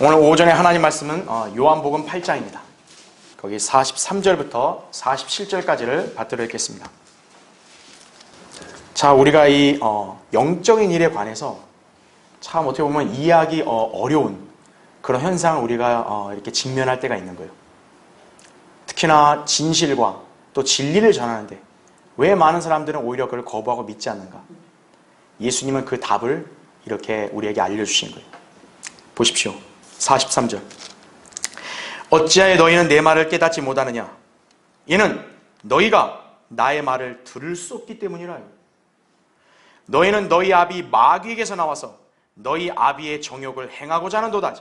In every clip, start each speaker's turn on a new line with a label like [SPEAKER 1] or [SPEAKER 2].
[SPEAKER 1] 오늘 오전에 하나님 말씀은 요한복음 8장입니다. 거기 43절부터 47절까지를 받들어 읽겠습니다. 자, 우리가 이 영적인 일에 관해서 참 어떻게 보면 이해하기 어려운 그런 현상을 우리가 이렇게 직면할 때가 있는 거예요. 특히나 진실과 또 진리를 전하는데 왜 많은 사람들은 오히려 그걸 거부하고 믿지 않는가? 예수님은 그 답을 이렇게 우리에게 알려주신 거예요. 보십시오. 43절. 어찌하여 너희는 내 말을 깨닫지 못하느냐? 이는 너희가 나의 말을 들을 수 없기 때문이라요. 너희는 너희 아비 마귀에게서 나와서 너희 아비의 정욕을 행하고자 하는도다.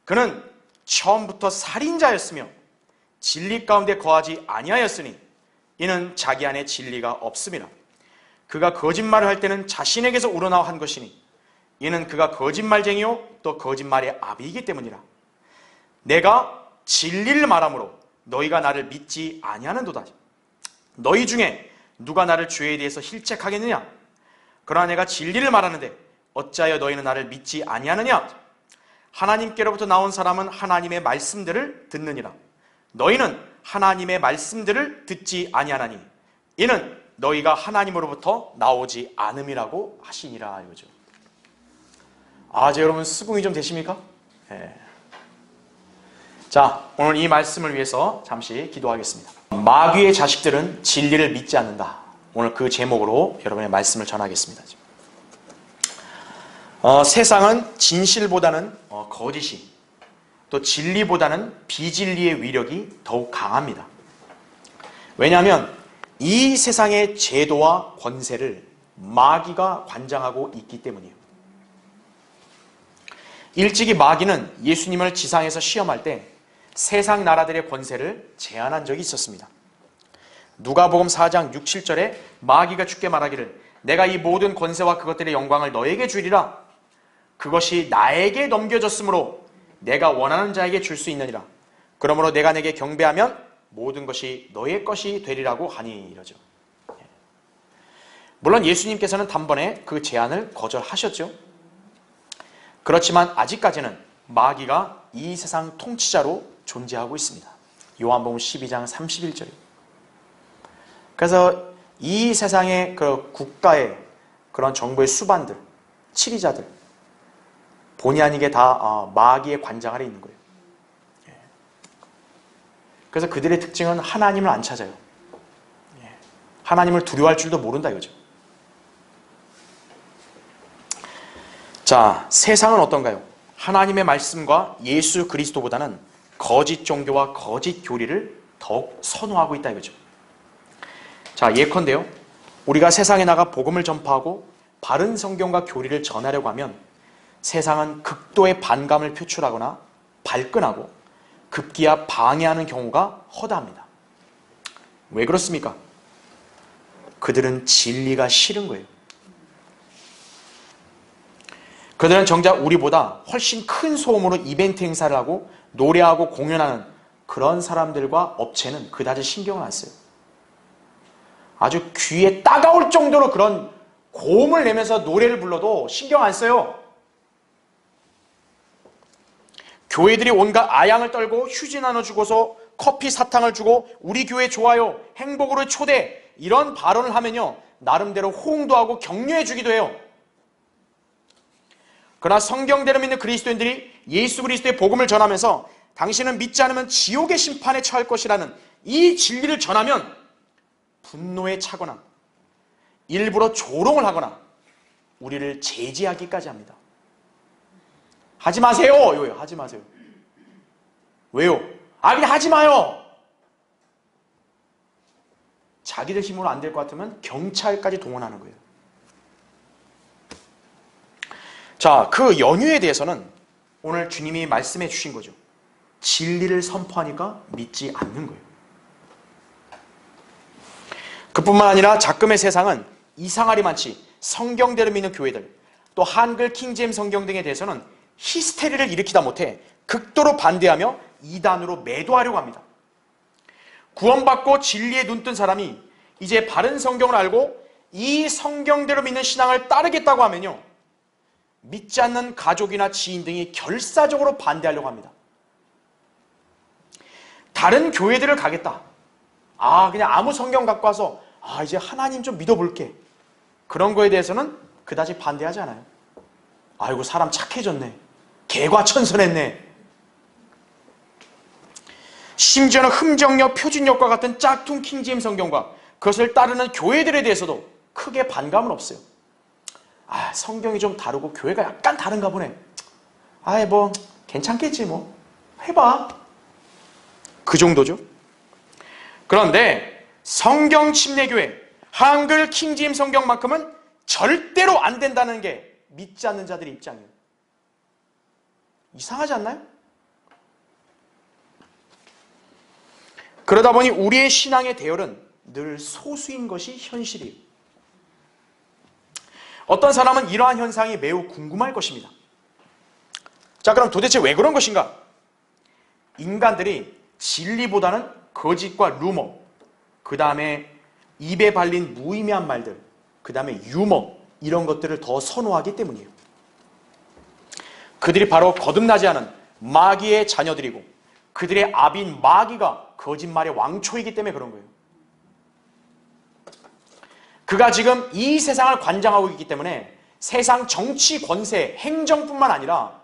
[SPEAKER 1] 그는 처음부터 살인자였으며 진리 가운데 거하지 아니하였으니 이는 자기 안에 진리가 없음이라. 그가 거짓말을 할 때는 자신에게서 우러나와 한 것이니 이는 그가 거짓말쟁이요 또 거짓말의 아비이기 때문이라. 내가 진리를 말하므로 너희가 나를 믿지 아니하는도다. 너희 중에 누가 나를 죄에 대해서 힐책하겠느냐? 그러나 내가 진리를 말하는데 어찌하여 너희는 나를 믿지 아니하느냐? 하나님께로부터 나온 사람은 하나님의 말씀들을 듣느니라. 너희는 하나님의 말씀들을 듣지 아니하나니 이는 너희가 하나님으로부터 나오지 않음이라고 하시니라. 이거죠. 여러분 수긍이 좀 되십니까? 네. 자, 오늘 이 말씀을 위해서 잠시 기도하겠습니다. 마귀의 자식들은 진리를 믿지 않는다. 오늘 그 제목으로 여러분의 말씀을 전하겠습니다. 세상은 진실보다는 거짓이, 또 진리보다는 비진리의 위력이 더욱 강합니다. 왜냐하면 이 세상의 제도와 권세를 마귀가 관장하고 있기 때문이에요. 일찍이 마귀는 예수님을 지상에서 시험할 때 세상 나라들의 권세를 제한한 적이 있었습니다. 누가복음 4장 6, 7절에 마귀가 주께 말하기를 내가 이 모든 권세와 그것들의 영광을 너에게 주리라. 그것이 나에게 넘겨졌으므로 내가 원하는 자에게 줄 수 있느니라. 그러므로 내가 내게 경배하면 모든 것이 너의 것이 되리라고 하니 이러죠. 물론 예수님께서는 단번에 그 제안을 거절하셨죠. 그렇지만 아직까지는 마귀가 이 세상 통치자로 존재하고 있습니다. 요한복음 12장 31절이에요. 그래서 이 세상의 그 국가의 그런 정부의 수반들, 치리자들 본의 아니게 다 마귀의 관장 아래 있는 거예요. 그래서 그들의 특징은 하나님을 안 찾아요. 하나님을 두려워할 줄도 모른다 이거죠. 자, 세상은 어떤가요? 하나님의 말씀과 예수 그리스도보다는 거짓 종교와 거짓 교리를 더욱 선호하고 있다 이거죠. 자, 예컨대요. 우리가 세상에 나가 복음을 전파하고 바른 성경과 교리를 전하려고 하면 세상은 극도의 반감을 표출하거나 발끈하고 급기야 방해하는 경우가 허다합니다. 왜 그렇습니까? 그들은 진리가 싫은 거예요. 그들은 정작 우리보다 훨씬 큰 소음으로 이벤트 행사를 하고 노래하고 공연하는 그런 사람들과 업체는 그다지 신경을 안 써요. 아주 귀에 따가울 정도로 그런 고음을 내면서 노래를 불러도 신경 안 써요. 교회들이 온갖 아양을 떨고 휴지 나눠주고서 커피 사탕을 주고 우리 교회 좋아요, 행복으로 초대 이런 발언을 하면요 나름대로 호응도 하고 격려해 주기도 해요. 그러나 성경대로 믿는 그리스도인들이 예수 그리스도의 복음을 전하면서 당신은 믿지 않으면 지옥의 심판에 처할 것이라는 이 진리를 전하면 분노에 차거나 일부러 조롱을 하거나 우리를 제지하기까지 합니다. 하지 마세요. 이거예요. 하지 마세요. 왜요? 그냥 하지 마요. 자기들 힘으로 안 될 것 같으면 경찰까지 동원하는 거예요. 자, 그 연유에 대해서는 오늘 주님이 말씀해 주신 거죠. 진리를 선포하니까 믿지 않는 거예요. 그뿐만 아니라 작금의 세상은 이상하리 많지 성경대로 믿는 교회들 또 한글 킹제임 성경 등에 대해서는 히스테리를 일으키다 못해 극도로 반대하며 이단으로 매도하려고 합니다. 구원받고 진리에 눈뜬 사람이 이제 바른 성경을 알고 이 성경대로 믿는 신앙을 따르겠다고 하면요 믿지 않는 가족이나 지인 등이 결사적으로 반대하려고 합니다. 다른 교회들을 가겠다. 그냥 아무 성경 갖고 와서 이제 하나님 좀 믿어볼게. 그런 거에 대해서는 그다지 반대하지 않아요. 아이고 사람 착해졌네. 개과천선했네. 심지어는 흠정역, 표준역과 같은 짝퉁 킹제임스 성경과 그것을 따르는 교회들에 대해서도 크게 반감은 없어요. 성경이 좀 다르고 교회가 약간 다른가 보네. 뭐 괜찮겠지 뭐. 해봐. 그 정도죠. 그런데 성경 침례교회, 한글 킹제임스 성경만큼은 절대로 안 된다는 게 믿지 않는 자들의 입장이에요. 이상하지 않나요? 그러다 보니 우리의 신앙의 대열은 늘 소수인 것이 현실이에요. 어떤 사람은 이러한 현상이 매우 궁금할 것입니다. 자, 그럼 도대체 왜 그런 것인가? 인간들이 진리보다는 거짓과 루머, 그 다음에 입에 발린 무의미한 말들, 그 다음에 유머, 이런 것들을 더 선호하기 때문이에요. 그들이 바로 거듭나지 않은 마귀의 자녀들이고 그들의 아비인 마귀가 거짓말의 왕초이기 때문에 그런 거예요. 그가 지금 이 세상을 관장하고 있기 때문에 세상 정치, 권세, 행정뿐만 아니라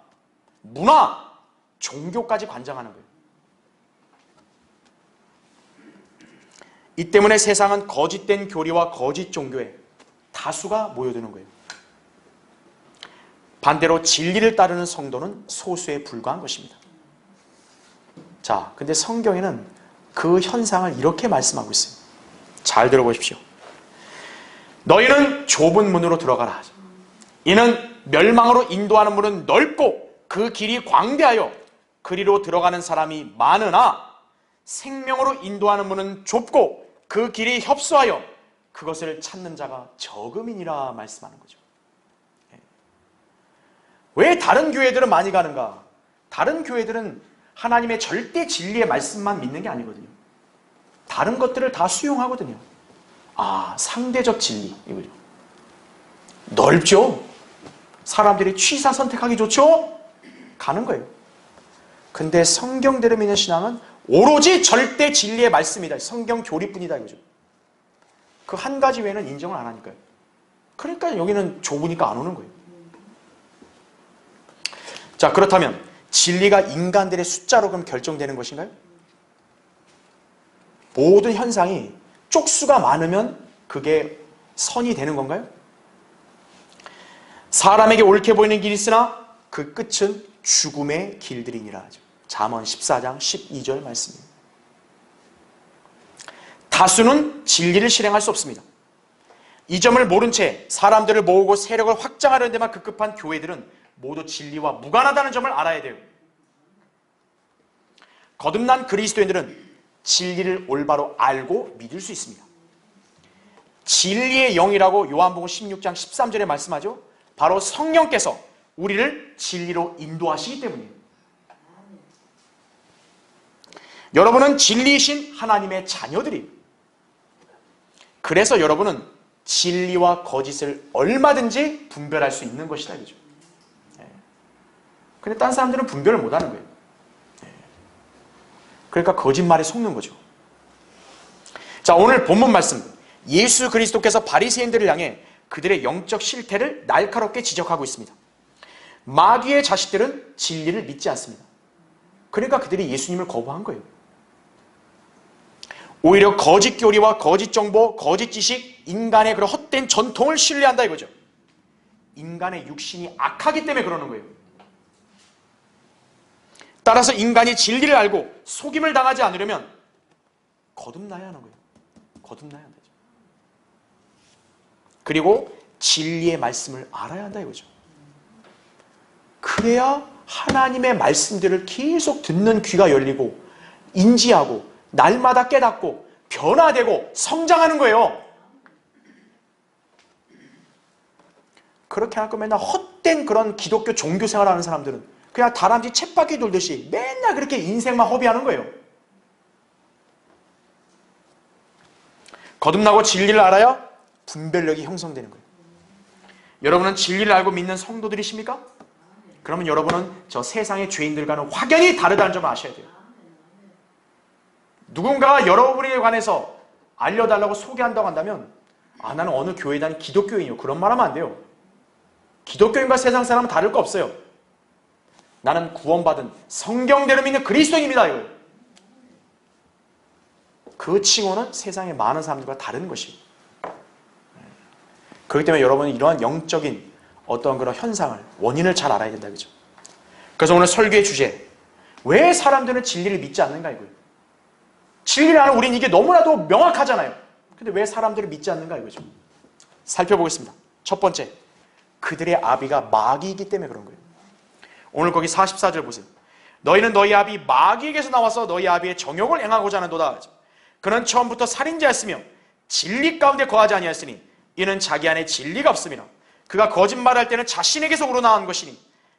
[SPEAKER 1] 문화, 종교까지 관장하는 거예요. 이 때문에 세상은 거짓된 교리와 거짓 종교에 다수가 모여드는 거예요. 반대로 진리를 따르는 성도는 소수에 불과한 것입니다. 자, 근데 성경에는 그 현상을 이렇게 말씀하고 있어요. 잘 들어보십시오. 너희는 좁은 문으로 들어가라. 이는 멸망으로 인도하는 문은 넓고 그 길이 광대하여 그리로 들어가는 사람이 많으나 생명으로 인도하는 문은 좁고 그 길이 협소하여 그것을 찾는 자가 적음이니라 말씀하는 거죠. 왜 다른 교회들은 많이 가는가? 다른 교회들은 하나님의 절대 진리의 말씀만 믿는 게 아니거든요. 다른 것들을 다 수용하거든요. 상대적 진리 이거죠. 넓죠? 사람들이 취사 선택하기 좋죠? 가는 거예요. 근데 성경대로 믿는 신앙은 오로지 절대 진리의 말씀이다. 성경 교리뿐이다 이거죠. 그 한 가지 외에는 인정을 안 하니까요. 그러니까 여기는 좁으니까 안 오는 거예요. 자, 그렇다면 진리가 인간들의 숫자로 그럼 결정되는 것인가요? 모든 현상이 쪽수가 많으면 그게 선이 되는 건가요? 사람에게 옳게 보이는 길이 있으나 그 끝은 죽음의 길들이니라 하죠. 잠언 14장 12절 말씀입니다. 다수는 진리를 실행할 수 없습니다. 이 점을 모른 채 사람들을 모으고 세력을 확장하려는 데만 급급한 교회들은 모두 진리와 무관하다는 점을 알아야 돼요. 거듭난 그리스도인들은 진리를 올바로 알고 믿을 수 있습니다. 진리의 영이라고 요한복음 16장 13절에 말씀하죠. 바로 성령께서 우리를 진리로 인도하시기 때문이에요. 여러분은 진리이신 하나님의 자녀들이에요. 그래서 여러분은 진리와 거짓을 얼마든지 분별할 수 있는 것이다 이거죠. 근데 딴 사람들은 분별을 못하는 거예요. 그러니까 거짓말에 속는 거죠. 자, 오늘 본문 말씀, 예수 그리스도께서 바리새인들을 향해 그들의 영적 실태를 날카롭게 지적하고 있습니다. 마귀의 자식들은 진리를 믿지 않습니다. 그러니까 그들이 예수님을 거부한 거예요. 오히려 거짓 교리와 거짓 정보, 거짓 지식, 인간의 그런 헛된 전통을 신뢰한다 이거죠. 인간의 육신이 악하기 때문에 그러는 거예요. 따라서 인간이 진리를 알고 속임을 당하지 않으려면 거듭나야 하는 거예요. 거듭나야 한다죠. 그리고 진리의 말씀을 알아야 한다 이거죠. 그래야 하나님의 말씀들을 계속 듣는 귀가 열리고 인지하고 날마다 깨닫고 변화되고 성장하는 거예요. 그렇게 할 거면 맨날 헛된 그런 기독교 종교 생활하는 사람들은 그냥 다람쥐 쳇바퀴 돌듯이 맨날 그렇게 인생만 허비하는 거예요. 거듭나고 진리를 알아야 분별력이 형성되는 거예요. 여러분은 진리를 알고 믿는 성도들이십니까? 그러면 여러분은 저 세상의 죄인들과는 확연히 다르다는 점을 아셔야 돼요. 누군가가 여러분에 관해서 알려달라고 소개한다고 한다면 나는 어느 교회에 다니는 기독교인이요. 그런 말 하면 안 돼요. 기독교인과 세상 사람은 다를 거 없어요. 나는 구원받은 성경대로 믿는 그리스도인입니다. 이거예요. 그 칭호는 세상의 많은 사람들과 다른 것이에요. 그렇기 때문에 여러분은 이러한 영적인 어떤 그런 현상을, 원인을 잘 알아야 된다. 그죠? 그래서 오늘 설교의 주제, 왜 사람들은 진리를 믿지 않는가 이거예요. 진리를 아는 우리는 이게 너무나도 명확하잖아요. 근데 왜 사람들을 믿지 않는가 이거죠. 살펴보겠습니다. 첫 번째, 그들의 아비가 마귀이기 때문에 그런 거예요. 오늘 거기 44절 보세요. 너희는 너희 아비 마귀에게서 나와서 너희 아비의 정욕을 행하고자 하는도다. 그는 처음부터 살인자였으며 진리 가운데 거하지 아니하였으니 이는 자기 안에 진리가 없음이라. 그가 거짓말할 때는 자신에게서 우러나온 것이니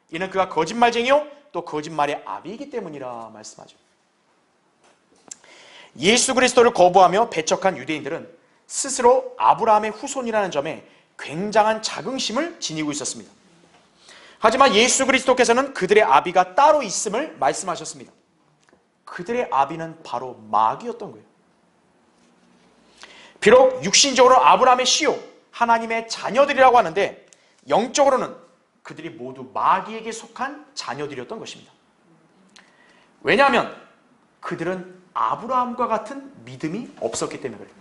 [SPEAKER 1] 이는 그가 거짓말쟁이요 또 거짓말의 아비이기 때문이라 말씀하죠. 예수 그리스도를 거부하며 배척한 유대인들은 스스로 아브라함의 후손이라는 점에 굉장한 자긍심을 지니고 있었습니다. 하지만 예수 그리스도께서는 그들의 아비가 따로 있음을 말씀하셨습니다. 그들의 아비는 바로 마귀였던 거예요. 비록 육신적으로 아브라함의 씨요 하나님의 자녀들이라고 하는데 영적으로는 그들이 모두 마귀에게 속한 자녀들이었던 것입니다. 왜냐하면 그들은 아브라함과 같은 믿음이 없었기 때문에 그래요.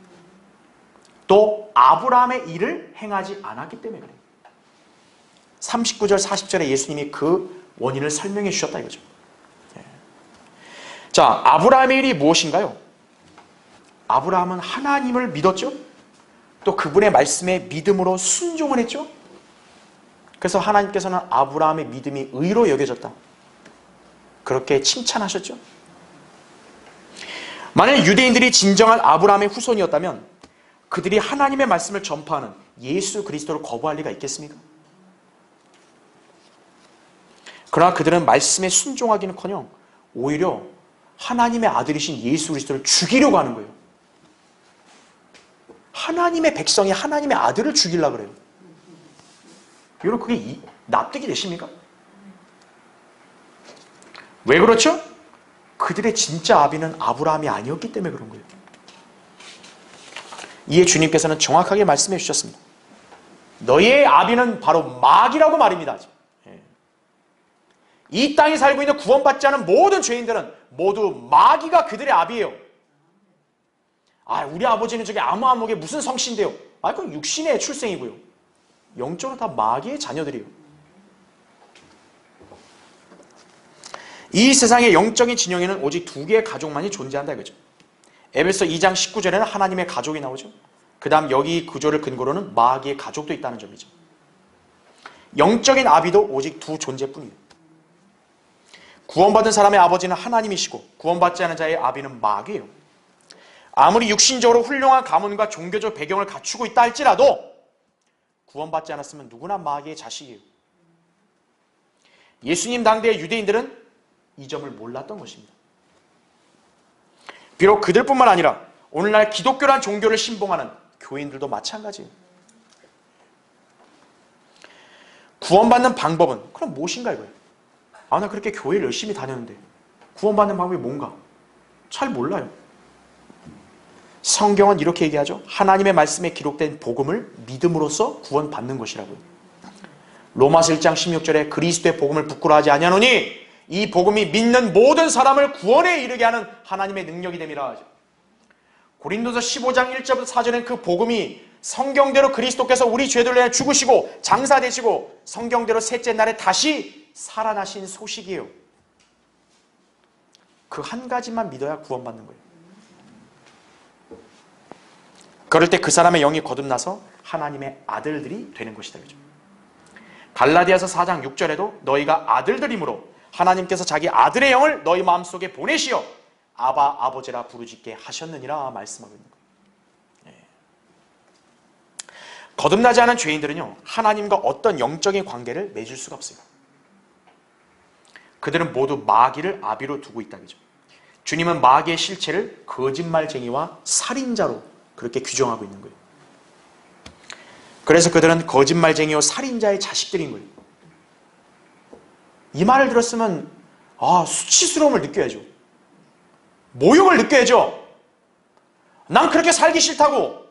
[SPEAKER 1] 또 아브라함의 일을 행하지 않았기 때문에 그래요. 39절 40절에 예수님이 그 원인을 설명해 주셨다 이거죠. 자, 아브라함의 일이 무엇인가요? 아브라함은 하나님을 믿었죠. 또 그분의 말씀에 믿음으로 순종을 했죠. 그래서 하나님께서는 아브라함의 믿음이 의로 여겨졌다. 그렇게 칭찬하셨죠. 만약 유대인들이 진정한 아브라함의 후손이었다면 그들이 하나님의 말씀을 전파하는 예수 그리스도를 거부할 리가 있겠습니까? 그러나 그들은 말씀에 순종하기는커녕 오히려 하나님의 아들이신 예수 그리스도를 죽이려고 하는 거예요. 하나님의 백성이 하나님의 아들을 죽이려고 그래요. 여러분 그게 납득이 되십니까? 왜 그렇죠? 그들의 진짜 아비는 아브라함이 아니었기 때문에 그런 거예요. 이에 주님께서는 정확하게 말씀해 주셨습니다. 너희의 아비는 바로 마귀라고 말입니다. 이 땅에 살고 있는 구원받지 않은 모든 죄인들은 모두 마귀가 그들의 아비예요. 우리 아버지는 저기 아무아무게 무슨 성씨인데요. 그건 육신의 출생이고요. 영적으로 다 마귀의 자녀들이에요. 이 세상의 영적인 진영에는 오직 두 개의 가족만이 존재한다 이거죠. 에베소 2장 19절에는 하나님의 가족이 나오죠. 그 다음 여기 구조를 근거로는 마귀의 가족도 있다는 점이죠. 영적인 아비도 오직 두 존재뿐이에요. 구원받은 사람의 아버지는 하나님이시고 구원받지 않은 자의 아비는 마귀예요. 아무리 육신적으로 훌륭한 가문과 종교적 배경을 갖추고 있다 할지라도 구원받지 않았으면 누구나 마귀의 자식이에요. 예수님 당대의 유대인들은 이 점을 몰랐던 것입니다. 비록 그들뿐만 아니라 오늘날 기독교란 종교를 신봉하는 교인들도 마찬가지예요. 구원받는 방법은 그럼 무엇인가 이거예요. 나 그렇게 교회를 열심히 다녔는데 구원받는 방법이 뭔가 잘 몰라요. 성경은 이렇게 얘기하죠. 하나님의 말씀에 기록된 복음을 믿음으로써 구원받는 것이라고요. 로마서 1장 16절에 그리스도의 복음을 부끄러워하지 아니하노니 이 복음이 믿는 모든 사람을 구원에 이르게 하는 하나님의 능력이 됨이라 하죠. 고린도서 15장 1절부터 4절엔 그 복음이 성경대로 그리스도께서 우리 죄들을 위해 죽으시고 장사되시고 성경대로 셋째 날에 다시 살아나신 소식이에요. 그 한 가지만 믿어야 구원받는 거예요. 그럴 때 그 사람의 영이 거듭나서 하나님의 아들들이 되는 것이다. 그죠? 갈라디아서 4장 6절에도 너희가 아들들이므로 하나님께서 자기 아들의 영을 너희 마음속에 보내시어 아바 아버지라 부르짖게 하셨느니라 말씀하고 있는 거예요. 거듭나지 않은 죄인들은요 하나님과 어떤 영적인 관계를 맺을 수가 없어요. 그들은 모두 마귀를 아비로 두고 있다. 그죠? 주님은 마귀의 실체를 거짓말쟁이와 살인자로 그렇게 규정하고 있는 거예요. 그래서 그들은 거짓말쟁이요 살인자의 자식들인 거예요. 이 말을 들었으면 수치스러움을 느껴야죠. 모욕을 느껴야죠. 난 그렇게 살기 싫다고.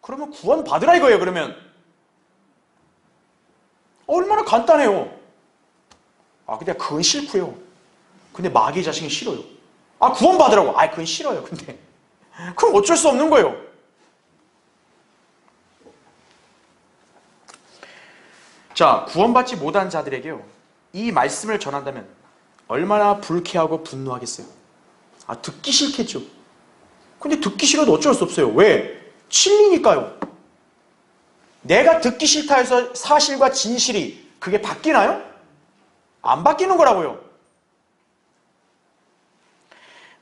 [SPEAKER 1] 그러면 구원 받으라 이거예요. 그러면 얼마나 간단해요. 근데 그건 싫고요. 근데 마귀의 자식은 싫어요. 구원 받으라고. 그건 싫어요. 근데 그럼 어쩔 수 없는 거예요. 자, 구원받지 못한 자들에게요, 이 말씀을 전한다면 얼마나 불쾌하고 분노하겠어요. 듣기 싫겠죠. 근데 듣기 싫어도 어쩔 수 없어요. 왜? 진리니까요. 내가 듣기 싫다 해서 사실과 진실이 그게 바뀌나요? 안 바뀌는 거라고요.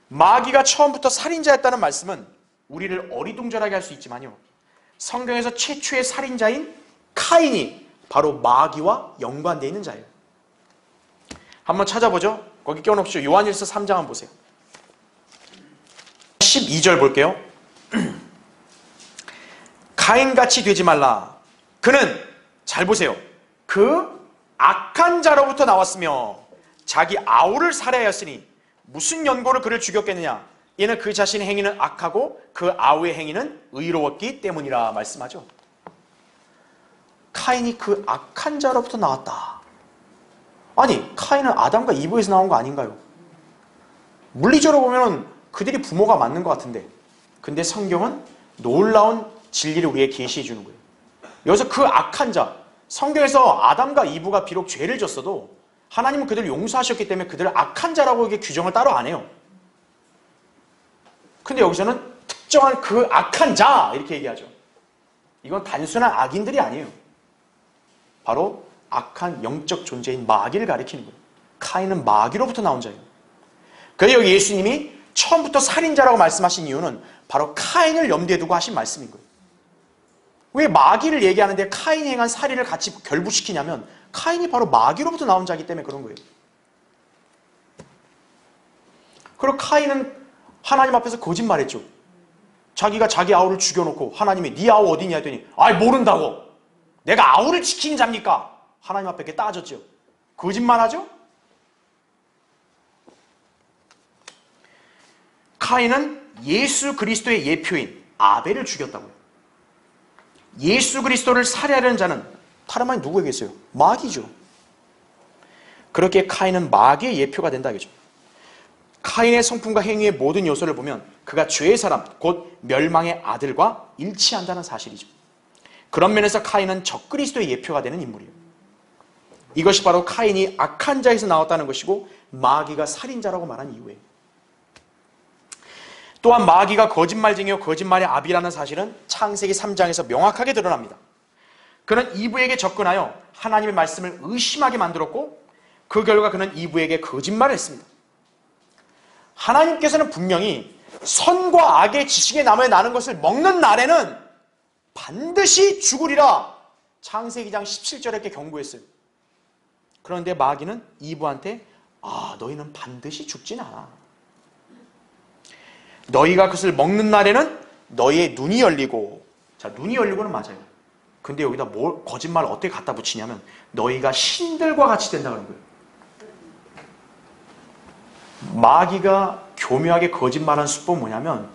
[SPEAKER 1] 마귀가 처음부터 살인자였다는 말씀은 우리를 어리둥절하게 할 수 있지만요, 성경에서 최초의 살인자인 카인이 바로 마귀와 연관되어 있는 자예요. 한번 찾아보죠. 거기 껴놓으십시오. 요한일서 3장 한번 보세요. 12절 볼게요. 카인같이 되지 말라. 그는, 잘 보세요, 그 악한 자로부터 나왔으며 자기 아우를 살해하였으니 무슨 연고로 그를 죽였겠느냐. 이는 그 자신의 행위는 악하고 그 아우의 행위는 의로웠기 때문이라 말씀하죠. 카인이 그 악한 자로부터 나왔다. 카인은 아담과 이브에서 나온 거 아닌가요? 물리적으로 보면 그들이 부모가 맞는 것 같은데, 근데 성경은 놀라운 진리를 우리에게 계시해 주는 거예요. 여기서 그 악한 자, 성경에서 아담과 이브가 비록 죄를 졌어도 하나님은 그들을 용서하셨기 때문에 그들을 악한 자라고 이게 규정을 따로 안 해요. 근데 여기서는 특정한 그 악한 자 이렇게 얘기하죠. 이건 단순한 악인들이 아니에요. 바로 악한 영적 존재인 마귀를 가리키는 거예요. 카인은 마귀로부터 나온 자예요. 그래서 여기 예수님이 처음부터 살인자라고 말씀하신 이유는 바로 카인을 염두에 두고 하신 말씀인 거예요. 왜 마귀를 얘기하는데 카인이 행한 살인을 같이 결부시키냐면 카인이 바로 마귀로부터 나온 자이기 때문에 그런 거예요. 그리고 카인은 하나님 앞에서 거짓말했죠. 자기가 자기 아우를 죽여놓고 하나님이 네 아우 어디냐 했더니 모른다고. 내가 아우를 지키는 자입니까? 하나님 앞에 이렇게 따졌죠. 거짓말하죠? 카인은 예수 그리스도의 예표인 아벨을 죽였다고요. 예수 그리스도를 살해하려는 자는 다름 아닌 누구에게있어요? 마귀죠. 그렇게 카인은 마귀의 예표가 된다 이거죠. 카인의 성품과 행위의 모든 요소를 보면 그가 죄의 사람, 곧 멸망의 아들과 일치한다는 사실이죠. 그런 면에서 카인은 적그리스도의 예표가 되는 인물이에요. 이것이 바로 카인이 악한 자에서 나왔다는 것이고 마귀가 살인자라고 말한 이유예요. 또한 마귀가 거짓말쟁이요 거짓말의 아비라는 사실은 창세기 3장에서 명확하게 드러납니다. 그는 이브에게 접근하여 하나님의 말씀을 의심하게 만들었고 그 결과 그는 이브에게 거짓말을 했습니다. 하나님께서는 분명히 선과 악의 지식의 나무에 나는 것을 먹는 날에는 반드시 죽으리라 창세기 2장 17절에 이렇게 경고했어요. 그런데 마귀는 이브한테 너희는 반드시 죽진 않아. 너희가 그것을 먹는 날에는 너희의 눈이 열리고, 자, 눈이 열리고는 맞아요. 근데 여기다 거짓말을 어떻게 갖다 붙이냐면 너희가 신들과 같이 된다는 거예요. 마귀가 교묘하게 거짓말하는 수법은 뭐냐면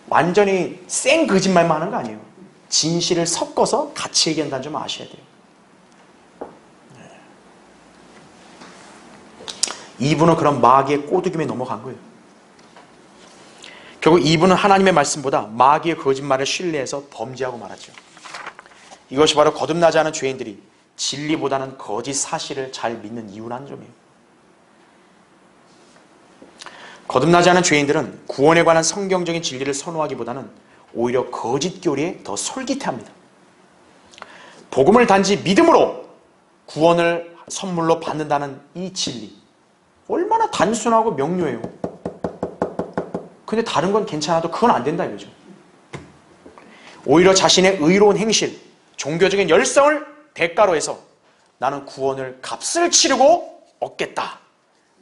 [SPEAKER 1] 완전히 생 거짓말만 하는 거 아니에요. 진실을 섞어서 같이 얘기한다는 점 아셔야 돼요. 이분은 그런 마귀의 꼬드김에 넘어간 거예요. 결국 이분은 하나님의 말씀보다 마귀의 거짓말을 신뢰해서 범죄하고 말았죠. 이것이 바로 거듭나지 않은 죄인들이 진리보다는 거짓 사실을 잘 믿는 이유라는 점이에요. 거듭나지 않은 죄인들은 구원에 관한 성경적인 진리를 선호하기보다는 오히려 거짓 교리에 더 솔깃해합니다. 복음을 단지 믿음으로 구원을 선물로 받는다는 이 진리, 얼마나 단순하고 명료해요. 근데 다른 건 괜찮아도 그건 안 된다 이거죠. 오히려 자신의 의로운 행실, 종교적인 열성을 대가로 해서 나는 구원을 값을 치르고 얻겠다,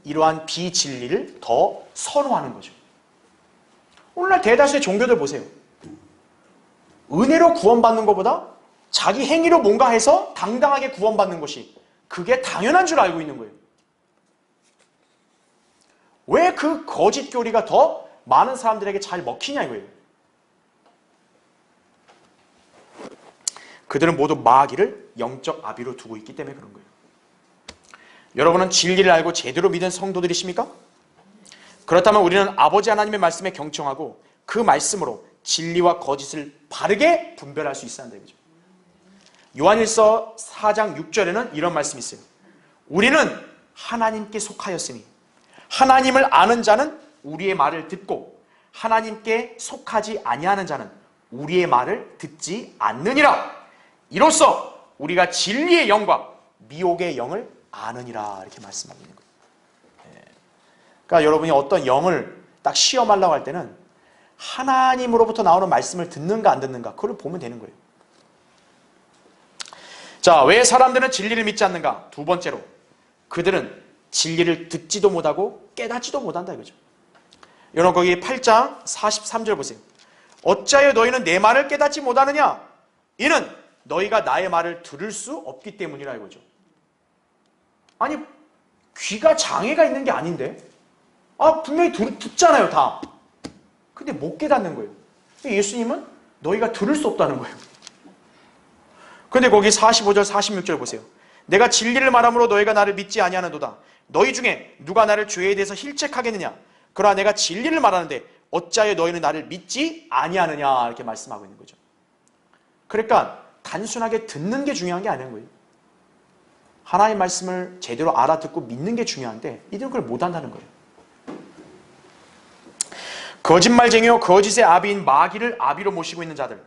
[SPEAKER 1] 이러한 비진리를 더 선호하는 거죠. 오늘날 대다수의 종교들 보세요. 은혜로 구원받는 것보다 자기 행위로 뭔가 해서 당당하게 구원받는 것이 그게 당연한 줄 알고 있는 거예요. 왜 그 거짓 교리가 더 많은 사람들에게 잘 먹히냐 이거예요. 그들은 모두 마귀를 영적 아비로 두고 있기 때문에 그런 거예요. 여러분은 진리를 알고 제대로 믿은 성도들이십니까? 그렇다면 우리는 아버지 하나님의 말씀에 경청하고 그 말씀으로 진리와 거짓을 바르게 분별할 수 있어야 한다 이거죠. 요한일서 4장 6절에는 이런 말씀이 있어요. 우리는 하나님께 속하였으니 하나님을 아는 자는 우리의 말을 듣고 하나님께 속하지 아니하는 자는 우리의 말을 듣지 않느니라. 이로써 우리가 진리의 영과 미혹의 영을 아느니라 이렇게 말씀하고 있는 거예요. 그러니까 여러분이 어떤 영을 딱 시험하려고 할 때는 하나님으로부터 나오는 말씀을 듣는가 안 듣는가 그걸 보면 되는 거예요. 자, 왜 사람들은 진리를 믿지 않는가? 두 번째로 그들은 진리를 듣지도 못하고 깨닫지도 못한다 이거죠. 여러분 거기 8장 43절 보세요. 어찌하여 너희는 내 말을 깨닫지 못하느냐? 이는 너희가 나의 말을 들을 수 없기 때문이라 이거죠. 아니 귀가 장애가 있는 게 아닌데 분명히 듣잖아요 다. 근데 못 깨닫는 거예요. 예수님은 너희가 들을 수 없다는 거예요. 근데 거기 45절 46절 보세요. 내가 진리를 말함으로 너희가 나를 믿지 아니하는도다. 너희 중에 누가 나를 죄에 대해서 힐책하겠느냐? 그러나 내가 진리를 말하는데 어찌하여 너희는 나를 믿지 아니하느냐? 이렇게 말씀하고 있는 거죠. 그러니까 단순하게 듣는 게 중요한 게 아닌 거예요. 하나님의 말씀을 제대로 알아듣고 믿는 게 중요한데 이들은 그걸 못한다는 거예요. 거짓말쟁이요 거짓의 아비인 마귀를 아비로 모시고 있는 자들,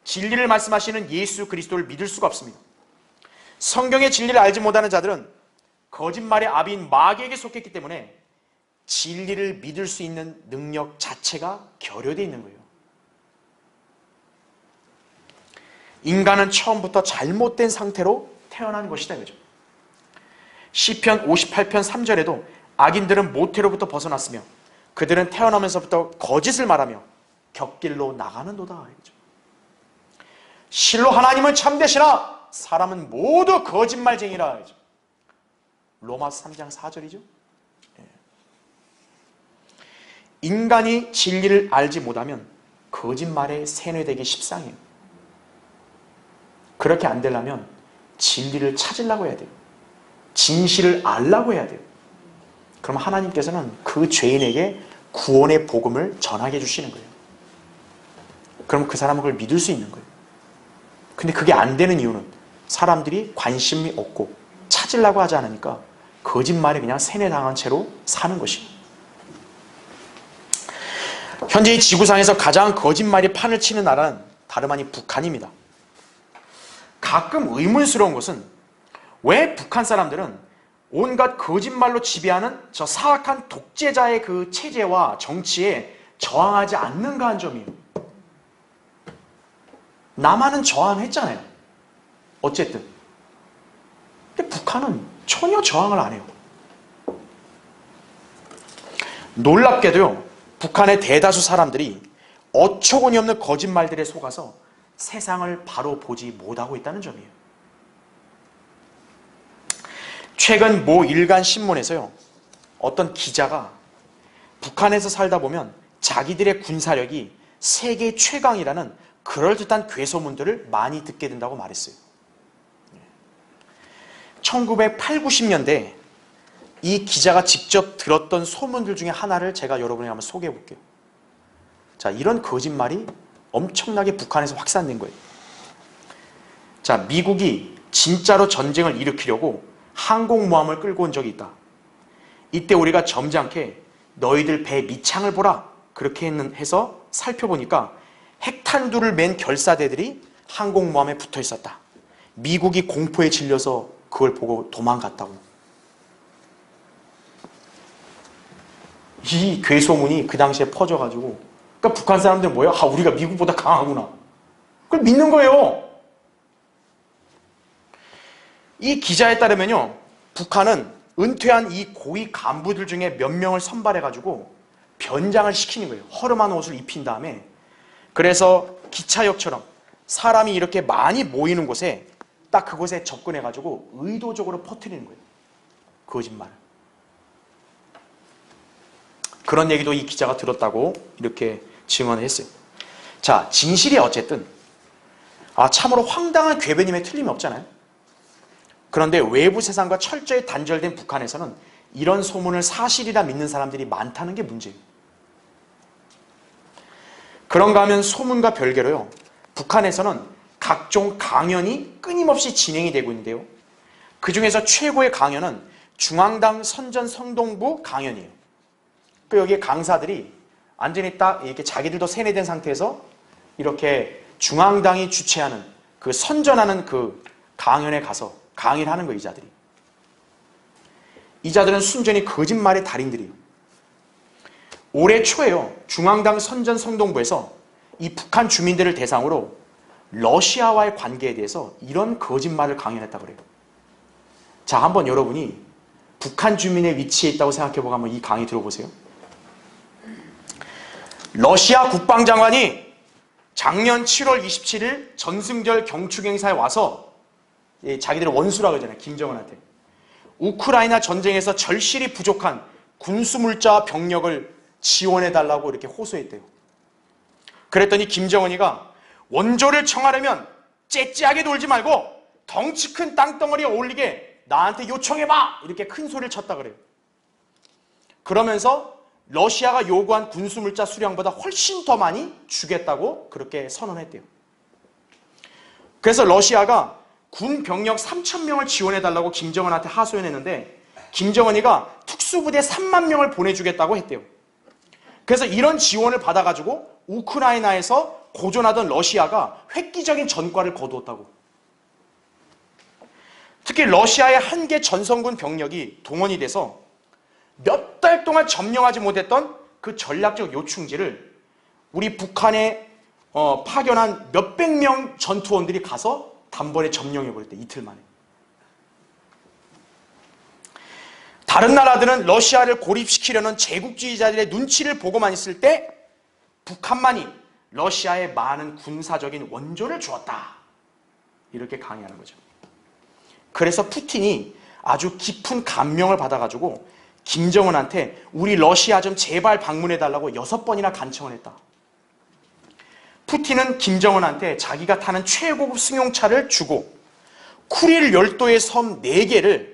[SPEAKER 1] 진리를 말씀하시는 예수 그리스도를 믿을 수가 없습니다. 성경의 진리를 알지 못하는 자들은 거짓말의 아비인 마귀에게 속했기 때문에 진리를 믿을 수 있는 능력 자체가 결여되어 있는 거예요. 인간은 처음부터 잘못된 상태로 태어난 것이다 이거죠. 시편 58편 3절에도 악인들은 모태로부터 벗어났으며 그들은 태어나면서부터 거짓을 말하며 곁길로 나가는도다 이거죠. 실로 하나님은 참되시나 사람은 모두 거짓말쟁이라 이거죠. 로마서 3장 4절이죠. 인간이 진리를 알지 못하면 거짓말에 세뇌되기 십상이에요. 그렇게 안 되려면 진리를 찾으려고 해야 돼요. 진실을 알려고 해야 돼요. 그럼 하나님께서는 그 죄인에게 구원의 복음을 전하게 해주시는 거예요. 그럼 그 사람은 그걸 믿을 수 있는 거예요. 근데 그게 안 되는 이유는 사람들이 관심이 없고 찾으려고 하지 않으니까 거짓말에 그냥 세뇌당한 채로 사는 것이에요. 현재 이 지구상에서 가장 거짓말이 판을 치는 나라는 다름 아닌 북한입니다. 가끔 의문스러운 것은 왜 북한 사람들은 온갖 거짓말로 지배하는 저 사악한 독재자의 그 체제와 정치에 저항하지 않는가 한 점이에요. 남한은 저항했잖아요. 어쨌든. 근데 북한은 전혀 저항을 안 해요. 놀랍게도요, 북한의 대다수 사람들이 어처구니 없는 거짓말들에 속아서 세상을 바로 보지 못하고 있다는 점이에요. 최근 모 일간 신문에서요, 어떤 기자가 북한에서 살다 보면 자기들의 군사력이 세계 최강이라는 그럴듯한 괴소문들을 많이 듣게 된다고 말했어요. 1980, 90년대 이 기자가 직접 들었던 소문들 중에 하나를 제가 여러분에게 한번 소개해 볼게요. 자, 이런 거짓말이 엄청나게 북한에서 확산된 거예요. 자, 미국이 진짜로 전쟁을 일으키려고 항공모함을 끌고 온 적이 있다. 이때 우리가 점잖게 너희들 배 밑창을 보라 그렇게 해서 살펴보니까 핵탄두를 맨 결사대들이 항공모함에 붙어 있었다. 미국이 공포에 질려서 그걸 보고 도망갔다고. 이 괴소문이 그 당시에 퍼져가지고, 그러니까 북한 사람들은 뭐예요? 우리가 미국보다 강하구나. 그걸 믿는 거예요. 이 기자에 따르면요, 북한은 은퇴한 이 고위 간부들 중에 몇 명을 선발해가지고 변장을 시키는 거예요. 허름한 옷을 입힌 다음에. 그래서 기차역처럼 사람이 이렇게 많이 모이는 곳에 딱 그곳에 접근해가지고 의도적으로 퍼뜨리는 거예요. 거짓말. 그런 얘기도 이 기자가 들었다고 이렇게 증언을 했어요. 자, 진실이 어쨌든 참으로 황당한 궤변임에 틀림이 없잖아요. 그런데 외부 세상과 철저히 단절된 북한에서는 이런 소문을 사실이라 믿는 사람들이 많다는 게 문제예요. 그런가 하면 소문과 별개로요, 북한에서는 각종 강연이 끊임없이 진행이 되고 있는데요, 그 중에서 최고의 강연은 중앙당 선전성동부 강연이에요. 그 여기 강사들이 완전히 딱 이렇게 자기들도 세뇌된 상태에서 이렇게 중앙당이 주최하는 그 선전하는 그 강연에 가서 강의를 하는 거예요, 이 자들이. 이 자들은 순전히 거짓말의 달인들이에요. 올해 초에요, 중앙당 선전성동부에서 이 북한 주민들을 대상으로 러시아와의 관계에 대해서 이런 거짓말을 강연했다고 그래요. 자, 한번 여러분이 북한 주민의 위치에 있다고 생각해보고 한번 이 강의 들어보세요. 러시아 국방장관이 작년 7월 27일 전승절 경축행사에 와서 자기들의 원수라고 그러잖아요, 김정은한테. 우크라이나 전쟁에서 절실히 부족한 군수물자와 병력을 지원해달라고 이렇게 호소했대요. 그랬더니 김정은이가 원조를 청하려면 째째하게 놀지 말고 덩치 큰 땅덩어리에 어울리게 나한테 요청해봐! 이렇게 큰 소리를 쳤다 그래요. 그러면서 러시아가 요구한 군수물자 수량보다 훨씬 더 많이 주겠다고 그렇게 선언했대요. 그래서 러시아가 군 병력 3,000명을 지원해달라고 김정은한테 하소연했는데 김정은이가 특수부대 3만 명을 보내주겠다고 했대요. 그래서 이런 지원을 받아가지고 우크라이나에서 고전하던 러시아가 획기적인 전과를 거두었다고. 특히 러시아의 한개 전성군 병력이 동원이 돼서 몇 달 동안 점령하지 못했던 그 전략적 요충지를 우리 북한에 파견한 몇백 명 전투원들이 가서 단번에 점령해버렸대, 이틀 만에. 다른 나라들은 러시아를 고립시키려는 제국주의자들의 눈치를 보고만 있을 때 북한만이 러시아에 많은 군사적인 원조를 주었다, 이렇게 강의하는 거죠. 그래서 푸틴이 아주 깊은 감명을 받아가지고 김정은한테 우리 러시아 좀 제발 방문해달라고 6번이나 간청을 했다. 푸틴은 김정은한테 자기가 타는 최고급 승용차를 주고 쿠릴 열도의 섬 4개를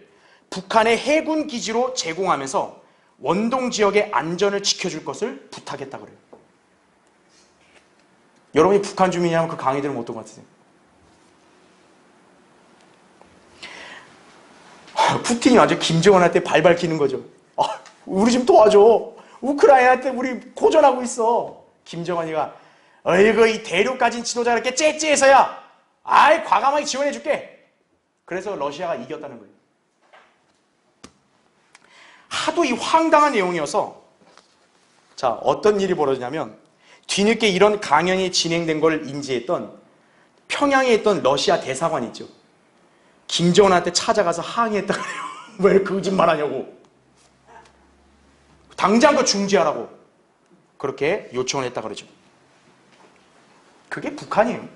[SPEAKER 1] 북한의 해군 기지로 제공하면서 원동 지역의 안전을 지켜줄 것을 부탁했다고 그래요. 여러분이 북한 주민이라면 그 강의 들으면 어떤 것 같으세요? 푸틴이 완전 김정은한테 발발 기는 거죠. 우리 좀 도와줘. 우크라이나한테 우리 고전하고 있어. 김정은이가 어이구, 이 대륙 가진 지도자가 이렇게 째째해서야 아이 과감하게 지원해줄게. 그래서 러시아가 이겼다는 거예요. 하도 이 황당한 내용이어서 자, 어떤 일이 벌어지냐면 뒤늦게 이런 강연이 진행된 걸 인지했던 평양에 있던 러시아 대사관이 있죠. 김정은한테 찾아가서 항의했다 그래요. 왜 이렇게 거짓말하냐고. 당장 그 중지하라고 그렇게 요청을 했다 그러죠. 그게 북한이에요.